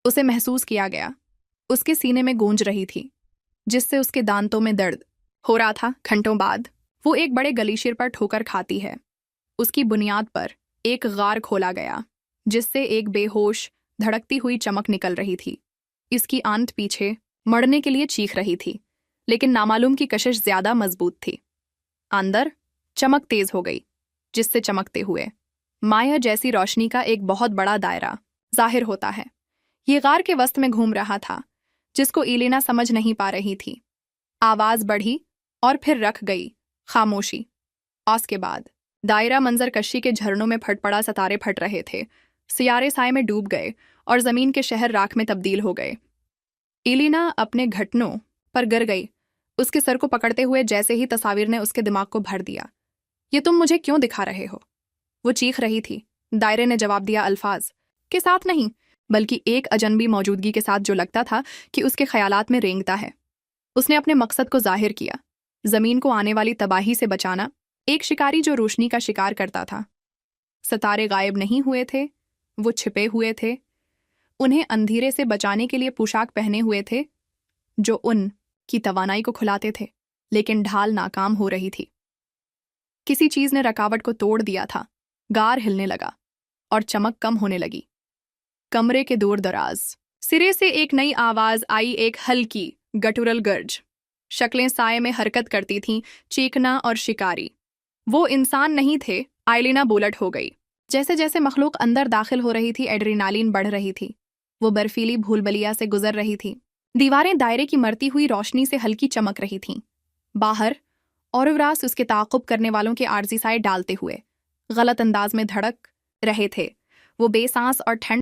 उसे महसूस किया गया। उसके सीने में गूंज रही थी, जिससे उसके दांतों में दर्द हो रहा था। घंटों बाद वो एक बड़े ग्लेशियर पर ठोकर खाती है। उसकी बुनियाद पर एक गार खोला गया, जिससे एक बेहोश धड़कती हुई चमक निकल रही थी। इसकी आंत पीछे मरने के लिए चीख रही थी, लेकिन नामालूम की कशिश ज्यादा मजबूत थी। अंदर चमक तेज हो गई, जिससे चमकते हुए माया जैसी रोशनी का एक बहुत बड़ा दायरा जाहिर होता है। ये गार के वस्त में घूम रहा था, जिसको इलेना समझ नहीं पा रही थी। आवाज बढ़ी और फिर रख गई खामोशी। और के बाद दायरा मंजर कशी के झरनों में फट पड़ा। सितारे फट रहे थे, सियारे साए में डूब गए और जमीन के शहर राख में तब्दील हो गए। इलेना अपने घुटनों पर गिर गई, उसके सर को पकड़ते हुए। जैसे ही तस्वीर ने उसके दिमाग को भर दिया। ये तुम मुझे क्यों दिखा रहे हो? वो चीख रही थी। दायरे ने जवाब दिया, अल्फाज के साथ नहीं, बल्कि एक अजनबी मौजूदगी के साथ जो लगता था कि उसके ख्यालात में रेंगता है। उसने अपने मकसद को जाहिर किया, जमीन को आने वाली तबाही से बचाना। एक शिकारी जो रोशनी का शिकार करता था। सितारे गायब नहीं हुए थे, वो छिपे हुए थे। उन्हें अंधेरे से बचाने के लिए पोशाक पहने हुए थे, जो उन की तवानाई को खुलाते थे। लेकिन ढाल नाकाम हो रही थी। किसी चीज ने रकावट को तोड़ दिया था। गार हिलने लगा और चमक कम होने लगी। कमरे के दूर दराज सिरे से एक नई आवाज आई, एक हल्की गटुरल गर्ज। शक्लें साए में हरकत करती थीं, चीखना और शिकारी। वो इंसान नहीं थे। आइलिना बुलट हो गई। जैसे जैसे मखलूक अंदर दाखिल हो रही थी, एड्रेनालिन बढ़ रही थी। वो बर्फीली भूलभलिया से गुजर रही थी। दीवारें दायरे की मरती हुई रोशनी से हल्की चमक रही थीं। बाहर औरवरास उसके ताक़ुब करने वालों के आर्जी साए डालते हुए गलत अंदाज में धड़क रहे थे। वो बेसांस और ठंड